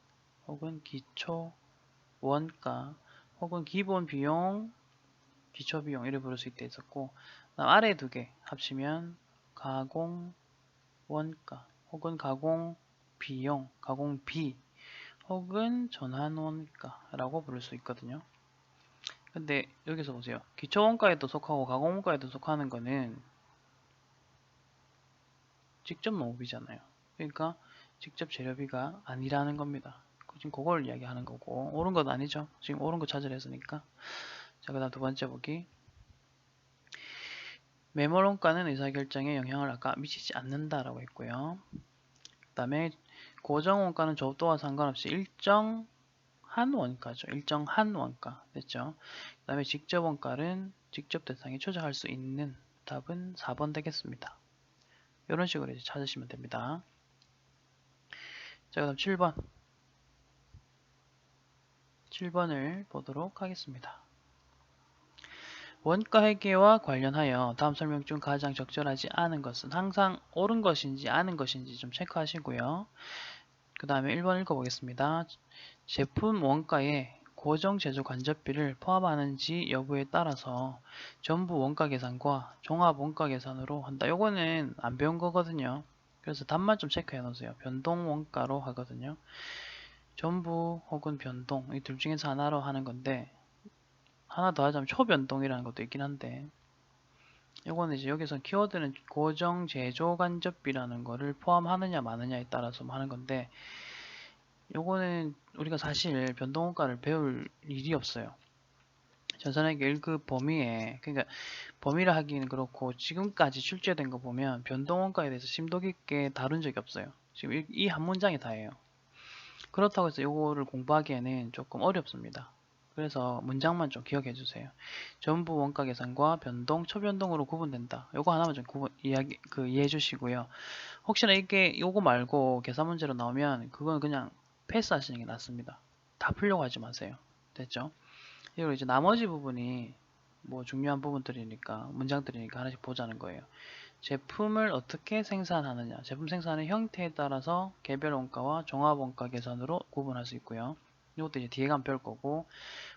혹은 기초 원가 혹은 기본 비용, 기초 비용 이렇게 부를 수 있다 했었고 그다음 아래 두 개 합치면 가공 원가 혹은 가공 비용, 가공비 혹은 전환 원가라고 부를 수 있거든요. 근데 여기서 보세요. 기초 원가에도 속하고 가공 원가에도 속하는 거는 직접 농업이잖아요. 그러니까 직접 재료비가 아니라는 겁니다. 지금 그걸 이야기하는 거고, 옳은 건 아니죠. 지금 옳은 거 찾으려 했으니까. 자, 그 다음 두 번째 보기. 매몰 원가는 의사결정에 영향을 아까 미치지 않는다라고 했고요. 그 다음에 고정 원가는 조업도와 상관없이 일정한 원가죠. 일정한 원가. 됐죠? 그 다음에 직접 원가는 직접 대상에 추적할 수 있는 답은 4번 되겠습니다. 이런 식으로 이제 찾으시면 됩니다. 자, 그 다음 7번. 7번을 보도록 하겠습니다. 원가 회계와 관련하여 다음 설명 중 가장 적절하지 않은 것은 항상 옳은 것인지 아닌 것인지 좀 체크하시고요. 그 다음에 1번 읽어보겠습니다. 제품 원가에 고정 제조 간접비를 포함하는지 여부에 따라서 전부 원가 계산과 종합 원가 계산으로 한다. 요거는 안 배운 거거든요. 그래서 답만 좀 체크해 놓으세요. 변동 원가로 하거든요. 전부 혹은 변동 이 둘 중에서 하나로 하는 건데, 하나 더 하자면 초변동이라는 것도 있긴 한데, 이거는 이제 여기서 키워드는 고정 제조 간접비라는 거를 포함하느냐 마느냐에 따라서 하는 건데, 요거는 우리가 사실 변동원가를 배울 일이 없어요. 전산회계 1급 범위에, 그러니까 범위라 하기는 그렇고 지금까지 출제된 거 보면 변동원가에 대해서 심도 깊게 다룬 적이 없어요. 지금 이 한 문장이 다예요. 그렇다고 해서 요거를 공부하기에는 조금 어렵습니다. 그래서 문장만 좀 기억해 주세요. 전부 원가 계산과 변동, 초변동으로 구분된다. 요거 하나만 좀 이해해 주시고요. 혹시나 이게 요거 말고 계산 문제로 나오면 그건 그냥 패스하시는 게 낫습니다. 다 풀려고 하지 마세요. 됐죠? 그리고 이제 나머지 부분이 뭐 중요한 부분들이니까, 문장들이니까 하나씩 보자는 거예요. 제품을 어떻게 생산하느냐, 제품 생산의 형태에 따라서 개별 원가와 종합 원가 계산으로 구분할 수 있고요. 이것도 이제 뒤에 가면 배울 거고,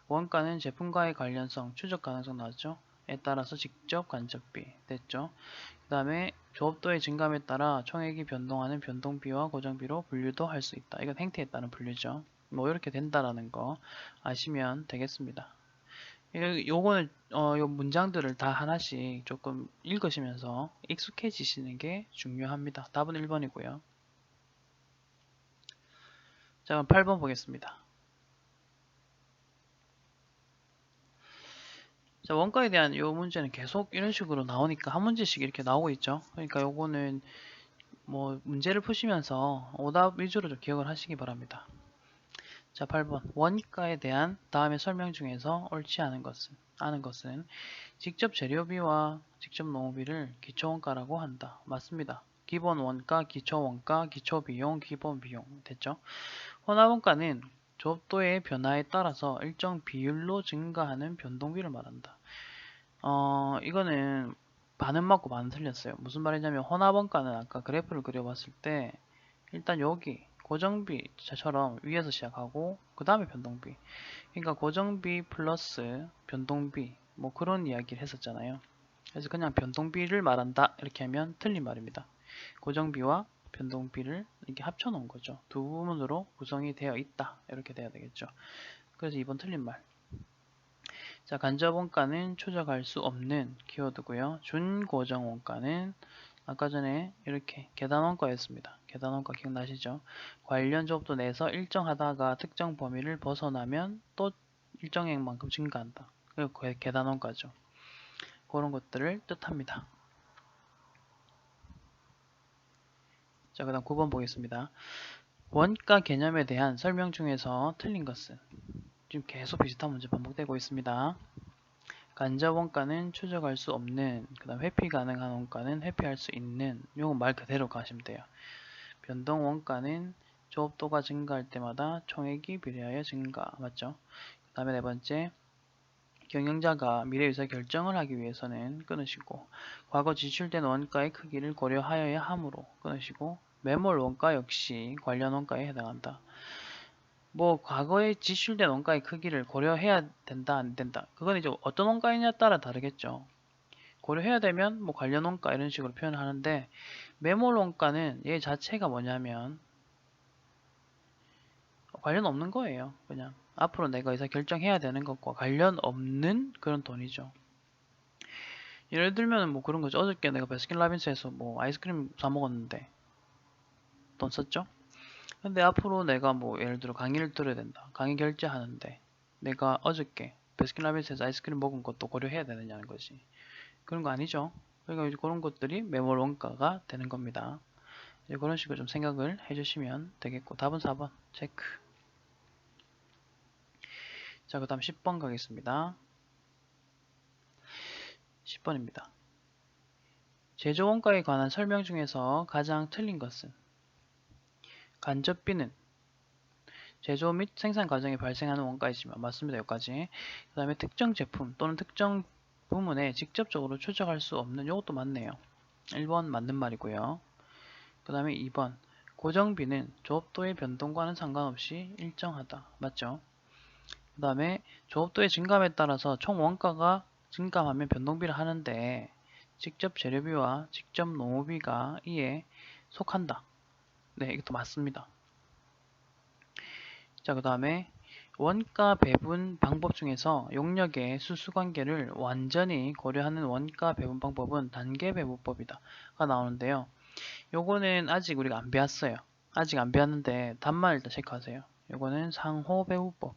원가는 제품과의 관련성, 추적 가능성 나왔죠? 에 따라서 직접 간접비 됐죠? 그 다음에 조업도의 증감에 따라 총액이 변동하는 변동비와 고정비로 분류도 할 수 있다. 이건 행태에 따른 분류죠. 뭐 이렇게 된다라는 거 아시면 되겠습니다. 요거는 요 문장들을 다 하나씩 조금 읽으시면서 익숙해지시는 게 중요합니다. 답은 1번이고요. 자, 그럼 8번 보겠습니다. 자, 원가에 대한 요 문제는 계속 이런 식으로 나오니까 한 문제씩 이렇게 나오고 있죠. 그러니까 요거는 뭐 문제를 푸시면서 오답 위주로 좀 기억을 하시기 바랍니다. 자, 8번. 원가에 대한 다음의 설명 중에서 옳지 않은 것은 직접 재료비와 직접 농업비를 기초원가라고 한다. 맞습니다. 기본 원가, 기초 원가, 기초 비용, 기본 비용 됐죠? 혼합원가는 조업도의 변화에 따라서 일정 비율로 증가하는 변동비를 말한다. 이거는 반은 맞고 반은 틀렸어요. 무슨 말이냐면 혼합원가는 아까 그래프를 그려봤을 때 일단 여기 고정비처럼 위에서 시작하고 그 다음에 변동비. 그러니까 고정비 플러스 변동비 뭐 그런 이야기를 했었잖아요. 그래서 그냥 변동비를 말한다 이렇게 하면 틀린 말입니다. 고정비와 변동비를 이렇게 합쳐 놓은 거죠. 두 부분으로 구성이 되어 있다 이렇게 돼야 되겠죠. 그래서 이번 틀린 말. 자, 간접원가는 추적할 수 없는 키워드고요. 준고정원가는 아까 전에 이렇게 계단원가였습니다. 계단원가 기억나시죠? 관련 조업도 내에서 일정하다가 특정 범위를 벗어나면 또 일정액만큼 증가한다. 그리고 계단원가죠. 그런 것들을 뜻합니다. 자, 그 다음 9번 보겠습니다. 원가 개념에 대한 설명 중에서 틀린 것은 지금 계속 비슷한 문제 반복되고 있습니다. 간접 원가는 추적할 수 없는, 그 다음 회피 가능한 원가는 회피할 수 있는, 요거 말 그대로 가시면 돼요. 변동 원가는 조업도가 증가할 때마다 총액이 비례하여 증가. 맞죠? 그 다음에 네 번째, 경영자가 미래 의사 결정을 하기 위해서는 끊으시고, 과거 지출된 원가의 크기를 고려하여야 하므로 끊으시고, 매몰 원가 역시 관련 원가에 해당한다. 뭐 과거에 지출된 원가의 크기를 고려해야 된다 안 된다, 그건 이제 어떤 원가이냐에 따라 다르겠죠. 고려해야 되면 뭐 관련 원가 이런 식으로 표현하는데, 매몰 원가는 얘 자체가 뭐냐면 관련 없는 거예요. 그냥 앞으로 내가 의사 결정해야 되는 것과 관련 없는 그런 돈이죠. 예를 들면 뭐 그런 거죠. 어저께 내가 베스킨라빈스에서 뭐 아이스크림 사 먹었는데 돈 썼죠. 근데 앞으로 내가 뭐 예를 들어 강의를 들어야 된다. 강의 결제하는데 내가 어저께 베스킨라빈스에서 아이스크림 먹은 것도 고려해야 되느냐는 거지. 그런 거 아니죠. 그러니까 이제 그런 것들이 매몰 원가가 되는 겁니다. 이제 그런 식으로 좀 생각을 해주시면 되겠고, 답은 4번 체크. 자, 그 다음 10번 가겠습니다. 10번입니다. 제조 원가에 관한 설명 중에서 가장 틀린 것은 간접비는 제조 및 생산 과정에 발생하는 원가이지만 맞습니다. 여기까지. 그 다음에 특정 제품 또는 특정 부문에 직접적으로 추적할 수 없는 이것도 맞네요. 1번 맞는 말이고요. 그 다음에 2번 고정비는 조업도의 변동과는 상관없이 일정하다. 맞죠? 그 다음에 조업도의 증감에 따라서 총 원가가 증감하면 변동비를 하는데 직접 재료비와 직접 노무비가 이에 속한다. 네, 이것도 맞습니다. 자, 그 다음에 원가 배분 방법 중에서 용역의 수수관계를 완전히 고려하는 원가 배분 방법은 단계 배분법이다. 가 나오는데요. 요거는 아직 우리가 안 배웠어요. 아직 안 배웠는데 답만 일단 체크하세요. 요거는 상호배분법.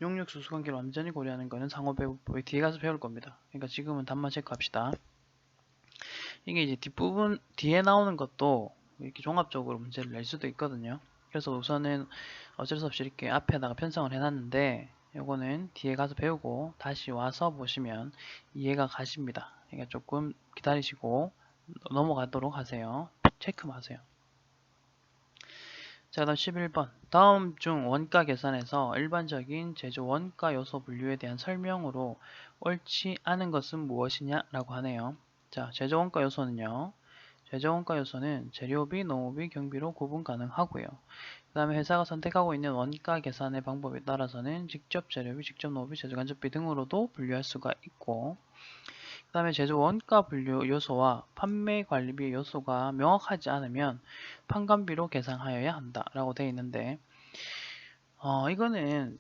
용역 수수관계를 완전히 고려하는 거는 상호배분법이 뒤에 가서 배울 겁니다. 그러니까 지금은 답만 체크합시다. 이게 이제 뒷부분 뒤에 나오는 것도 이렇게 종합적으로 문제를 낼 수도 있거든요. 그래서 우선은 어쩔 수 없이 이렇게 앞에다가 편성을 해놨는데 요거는 뒤에 가서 배우고 다시 와서 보시면 이해가 가십니다. 그러니까 조금 기다리시고 넘어가도록 하세요. 체크만 하세요. 자, 그다음 11번. 다음 중 원가 계산에서 일반적인 제조 원가 요소 분류에 대한 설명으로 옳지 않은 것은 무엇이냐? 라고 하네요. 자, 제조 원가 요소는요. 제조 원가 요소는 재료비, 노무비, 경비로 구분 가능하고요. 그 다음에 회사가 선택하고 있는 원가 계산의 방법에 따라서는 직접 재료비, 직접 노무비, 제조 간접비 등으로도 분류할 수가 있고, 그 다음에 제조 원가 분류 요소와 판매 관리비 요소가 명확하지 않으면 판관비로 계산하여야 한다 라고 되어 있는데 이거는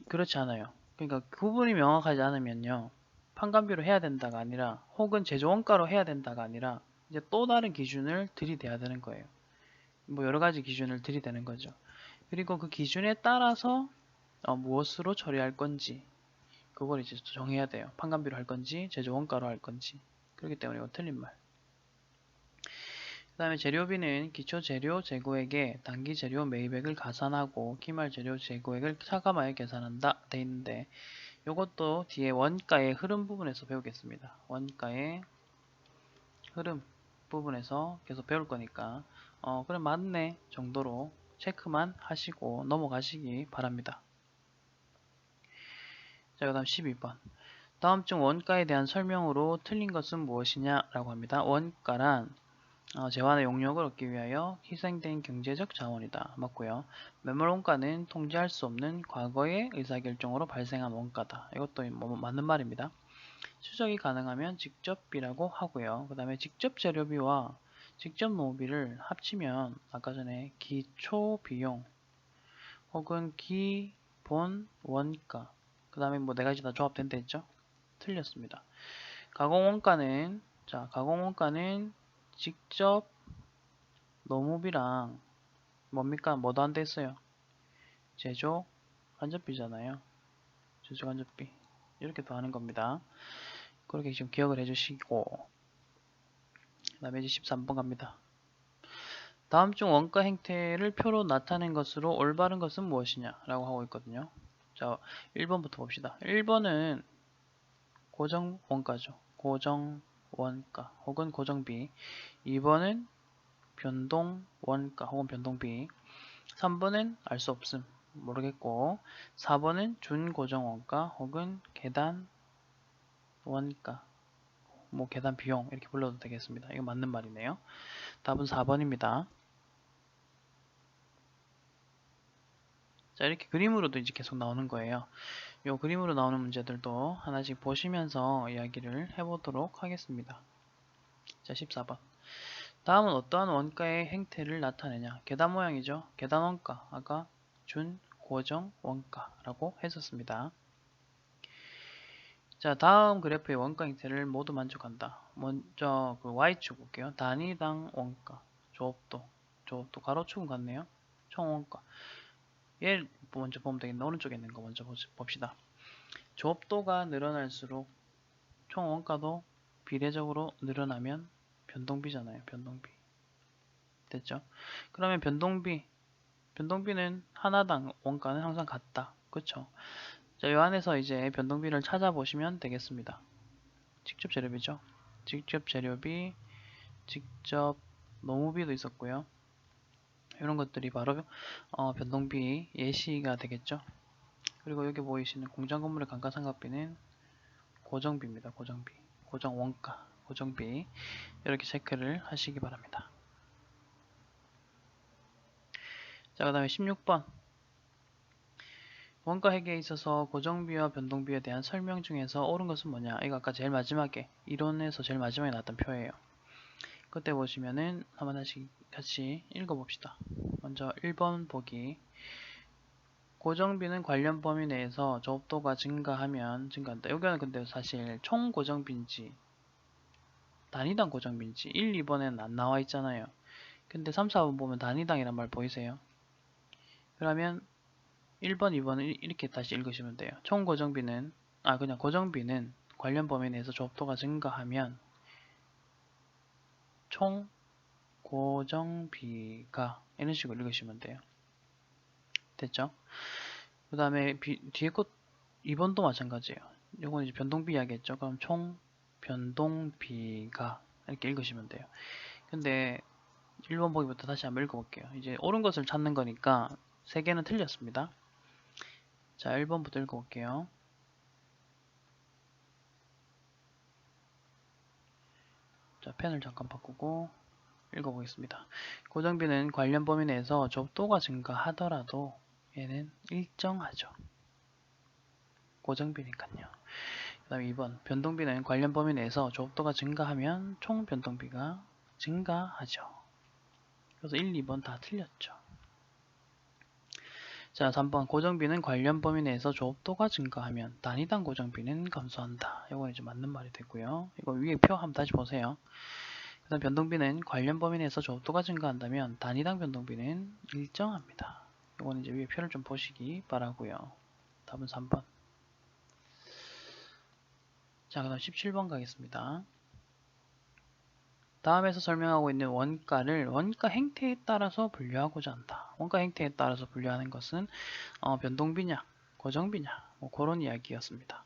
그렇지 않아요. 그러니까 구분이 명확하지 않으면요 판관비로 해야 된다가 아니라 혹은 제조 원가로 해야 된다가 아니라 이제 또 다른 기준을 들이대야 되는 거예요. 뭐 여러 가지 기준을 들이대는 거죠. 그리고 그 기준에 따라서 무엇으로 처리할 건지 그걸 이제 정해야 돼요. 판관비로 할 건지 제조 원가로 할 건지. 그렇기 때문에 이건 틀린 말. 그 다음에 재료비는 기초 재료 재고액에 단기 재료 매입액을 가산하고 기말 재료 재고액을 차감하여 계산한다 돼 있는데 이것도 뒤에 원가의 흐름 부분에서 배우겠습니다. 원가의 흐름 부분에서 계속 배울 거니까 그래 맞네 정도로 체크만 하시고 넘어가시기 바랍니다. 자, 그 다음 12번. 다음 중 원가에 대한 설명으로 틀린 것은 무엇이냐 라고 합니다. 원가란 재환의 용역을 얻기 위하여 희생된 경제적 자원이다. 맞고요. 매몰 원가는 통제할 수 없는 과거의 의사결정으로 발생한 원가다. 이것도 뭐 맞는 말입니다. 추적이 가능하면 직접비라고 하고요. 그 다음에 직접 재료비와 직접 노무비를 합치면 아까 전에 기초 비용 혹은 기본 원가 그 다음에 뭐 네 가지 다 조합된다 했죠? 틀렸습니다. 가공원가는 가공원가는 직접 노무비랑 뭡니까? 뭐도 안 됐어요. 제조 간접비잖아요. 제조 간접비 이렇게 더하는 겁니다. 그렇게 지금 기억을 해주시고 그 다음에 이제 13번 갑니다. 다음 중 원가 행태를 표로 나타낸 것으로 올바른 것은 무엇이냐 라고 하고 있거든요. 자, 1번부터 봅시다. 1번은 고정 원가죠. 고정 원가 혹은 고정비. 2번은 변동 원가 혹은 변동비. 3번은 알 수 없음 모르겠고 4번은 준고정 원가 혹은 계단 원가 뭐 계단 비용 이렇게 불러도 되겠습니다. 이거 맞는 말이네요. 답은 4번입니다. 자, 이렇게 그림으로도 이제 계속 나오는 거예요. 이 그림으로 나오는 문제들도 하나씩 보시면서 이야기를 해보도록 하겠습니다. 자, 14번. 다음은 어떠한 원가의 행태를 나타내냐? 계단 모양이죠. 계단 원가. 아까 준, 고정, 원가라고 했었습니다. 자, 다음 그래프의 원가 행태를 모두 만족한다. 먼저 그 Y축 볼게요. 단위당 원가, 조업도. 조업도 가로축은 같네요. 총 원가. 얘 먼저 보면 되겠네. 오른쪽에 있는 거 먼저 봅시다. 조업도가 늘어날수록 총 원가도 비례적으로 늘어나면 변동비잖아요. 변동비. 됐죠? 그러면 변동비는 하나당 원가는 항상 같다. 그쵸? 자, 이 안에서 이제 변동비를 찾아보시면 되겠습니다. 직접 재료비죠. 직접 재료비, 직접 노무비도 있었고요. 이런 것들이 바로 변동비 예시가 되겠죠. 그리고 여기 보이시는 공장 건물의 감가상각비는 고정비입니다. 고정비, 고정 원가, 고정비 이렇게 체크를 하시기 바랍니다. 자, 그 다음에 16번 원가 회계에 있어서 고정비와 변동비에 대한 설명 중에서 옳은 것은 뭐냐? 이거 아까 제일 마지막에 이론에서 제일 마지막에 나왔던 표예요. 그때 보시면은 한번 다시 같이 읽어봅시다. 먼저 1번 보기. 고정비는 관련 범위 내에서 조업도가 증가하면 증가한다. 여기는 근데 사실 총 고정비인지 단위당 고정비인지 1, 2번에는 안 나와 있잖아요. 근데 3, 4번 보면 단위당이란 말 보이세요? 그러면 1번, 2번은 이렇게 다시 읽으시면 돼요. 총 고정비는 그냥 고정비는 관련 범위 내에서 조업도가 증가하면 총 고정비가 이런 식으로 읽으시면 돼요. 됐죠? 그 다음에 뒤에 것 2번도 마찬가지예요. 요건 이제 변동비 이야기했죠. 그럼 총 변동비가 이렇게 읽으시면 돼요. 근데 1번 보기부터 다시 한번 읽어볼게요. 이제 옳은 것을 찾는 거니까 3개는 틀렸습니다. 자, 1번부터 읽어볼게요. 자, 펜을 잠깐 바꾸고 읽어보겠습니다. 고정비는 관련 범위 내에서 접도가 증가하더라도 얘는 일정하죠. 고정비니까요. 그 다음에 2번 변동비는 관련 범위 내에서 조업도가 증가하면 총 변동비가 증가하죠. 그래서 1, 2번 다 틀렸죠. 자, 3번 고정비는 관련 범위 내에서 조업도가 증가하면 단위당 고정비는 감소한다. 이건 이제 맞는 말이 되고요. 이거 위에 표 한번 다시 보세요. 그 다음 변동비는 관련 범위 내에서 조업도가 증가한다면 단위당 변동비는 일정합니다. 이건 이제 위에 표를 좀 보시기 바라고요. 답은 3번. 자, 그 다음 17번 가겠습니다. 다음에서 설명하고 있는 원가를 원가 행태에 따라서 분류하고자 한다. 원가 행태에 따라서 분류하는 것은 변동비냐, 고정비냐, 뭐 그런 이야기였습니다.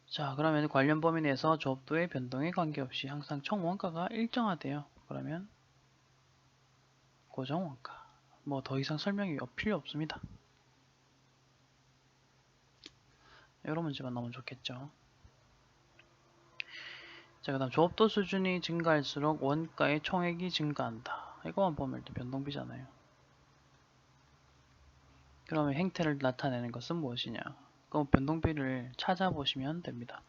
자, 그러면 관련 범위 내에서 조업도의 변동에 관계없이 항상 총 원가가 일정하대요. 그러면 고정 원가. 뭐 더 이상 설명이 필요 없습니다. 이런 문제만 나오면 좋겠죠. 자, 그 다음 조업도 수준이 증가할수록 원가의 총액이 증가한다. 이거만 보면 일단 변동비잖아요. 그러면 행태를 나타내는 것은 무엇이냐? 그 변동비를 찾아보시면 됩니다.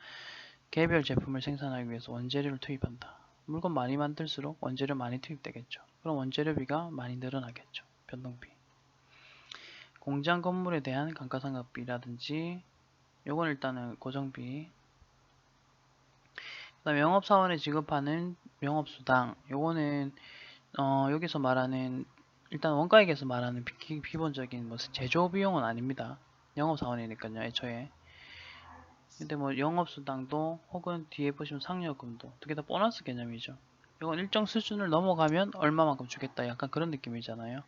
개별 제품을 생산하기 위해서 원재료를 투입한다. 물건 많이 만들수록 원재료 많이 투입되겠죠. 그럼 원재료비가 많이 늘어나겠죠. 변동비. 공장 건물에 대한 감가상각비라든지 요건 일단은 고정비. 그다음 영업사원에 지급하는 영업수당. 요거는 여기서 말하는 일단 원가액에서 말하는 기본적인 뭐 제조 비용은 아닙니다. 영업사원이니까요, 애초에. 근데 뭐 영업수당도 혹은 뒤에 보시면 상여금도 두 개 다 보너스 개념이죠. 이건 일정 수준을 넘어가면 얼마만큼 주겠다 약간 그런 느낌이잖아요.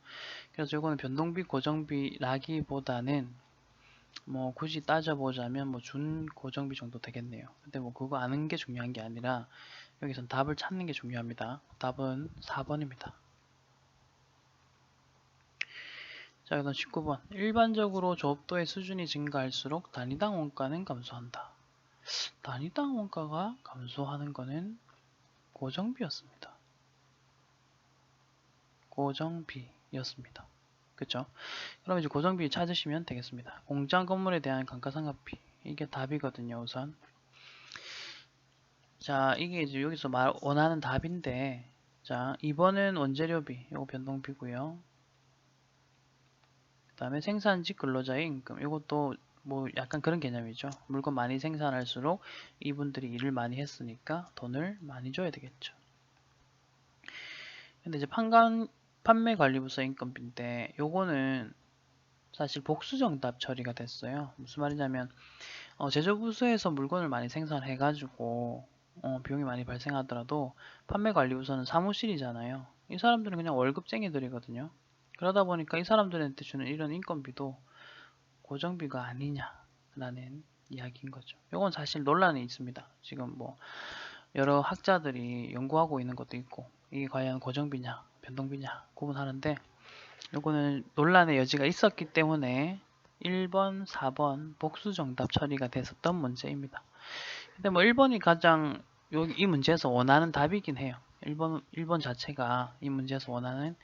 그래서 이거는 변동비 고정비라기보다는 뭐 굳이 따져보자면 뭐 준 고정비 정도 되겠네요. 근데 뭐 그거 아는 게 중요한 게 아니라 여기선 답을 찾는 게 중요합니다. 답은 4번입니다. 자, 그다음 19번. 일반적으로 조업도의 수준이 증가할수록 단위당 원가는 감소한다. 단위당 원가가 감소하는 것은 고정비였습니다. 고정비였습니다. 그쵸? 그럼 이제 고정비 찾으시면 되겠습니다. 공장 건물에 대한 감가상각비. 이게 답이거든요, 우선. 자, 이게 이제 여기서 원하는 답인데, 자, 2번은 원재료비, 이거 변동비고요. 그 다음에 생산직 근로자의 임금, 이것도 뭐 약간 그런 개념이죠. 물건 많이 생산할수록 이분들이 일을 많이 했으니까 돈을 많이 줘야 되겠죠. 근데 이제 판매 관리부서 인건비인데 요거는 사실 복수 정답 처리가 됐어요. 무슨 말이냐면 제조부서에서 물건을 많이 생산해 가지고 비용이 많이 발생하더라도 판매 관리부서는 사무실이잖아요. 이 사람들은 그냥 월급쟁이들이거든요. 그러다 보니까 이 사람들한테 주는 이런 인건비도 고정비가 아니냐라는 이야기인 거죠. 요건 사실 논란이 있습니다. 지금 뭐 여러 학자들이 연구하고 있는 것도 있고 이게 과연 고정비냐 변동비냐 구분하는데 요거는 논란의 여지가 있었기 때문에 1번, 4번 복수 정답 처리가 됐었던 문제입니다. 근데 뭐 1번이 가장 이 문제에서 원하는 답이긴 해요. 1번 자체가 이 문제에서 원하는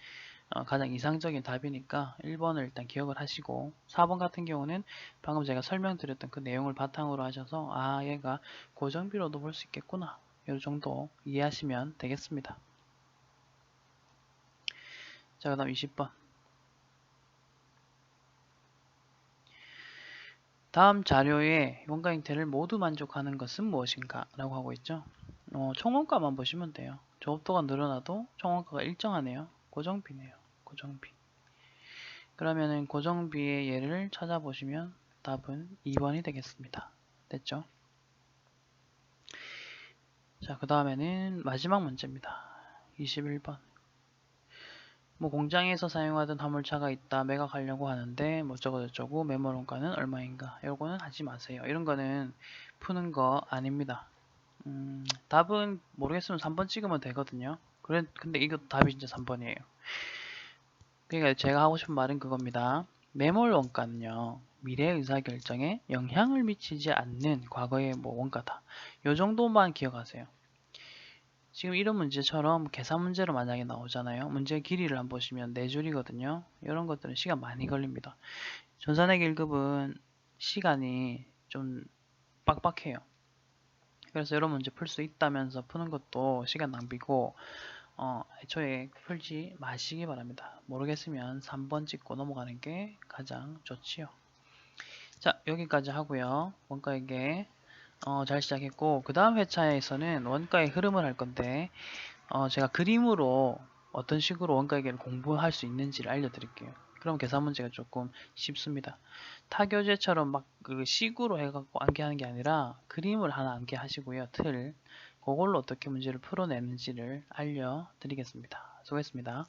가장 이상적인 답이니까 1번을 일단 기억을 하시고 4번 같은 경우는 방금 제가 설명드렸던 그 내용을 바탕으로 하셔서 아 얘가 고정비로도 볼 수 있겠구나 이 정도 이해하시면 되겠습니다. 자, 그 다음 20번. 다음 자료에 원가 형태를 모두 만족하는 것은 무엇인가? 라고 하고 있죠. 총원가만 보시면 돼요. 조업도가 늘어나도 총원가가 일정하네요. 고정비네요. 고정비. 그러면은 고정비의 예를 찾아보시면 답은 2번이 되겠습니다. 됐죠? 자, 그 다음에는 마지막 문제입니다. 21번. 뭐 공장에서 사용하던 화물차가 있다 매각하려고 하는데 뭐 저쩌고 매몰 원가는 얼마인가? 요거는 하지 마세요. 이런 거는 푸는 거 아닙니다. 답은 모르겠으면 3번 찍으면 되거든요. 근데 이거 답이 진짜 3번이에요. 그러니까 제가 하고 싶은 말은 그겁니다. 매몰 원가는요. 미래 의사결정에 영향을 미치지 않는 과거의 뭐 원가다. 요 정도만 기억하세요. 지금 이런 문제처럼 계산 문제로 만약에 나오잖아요. 문제 길이를 한번 보시면 4줄이거든요. 이런 것들은 시간 많이 걸립니다. 전산의 1급은 시간이 좀 빡빡해요. 그래서 이런 문제 풀 수 있다면서 푸는 것도 시간 낭비고 애초에 풀지 마시기 바랍니다. 모르겠으면 3번 찍고 넘어가는 게 가장 좋지요. 자, 여기까지 하고요. 원가에게 잘 시작했고 그 다음 회차에서는 원가의 흐름을 할 건데 제가 그림으로 어떤 식으로 원가계를 공부할 수 있는지를 알려드릴게요. 그럼 계산 문제가 조금 쉽습니다. 타교재처럼 막 그 식으로 해갖고 암기하는 게 아니라 그림을 하나 암기하시고요. 틀. 그걸로 어떻게 문제를 풀어내는지를 알려드리겠습니다. 수고했습니다.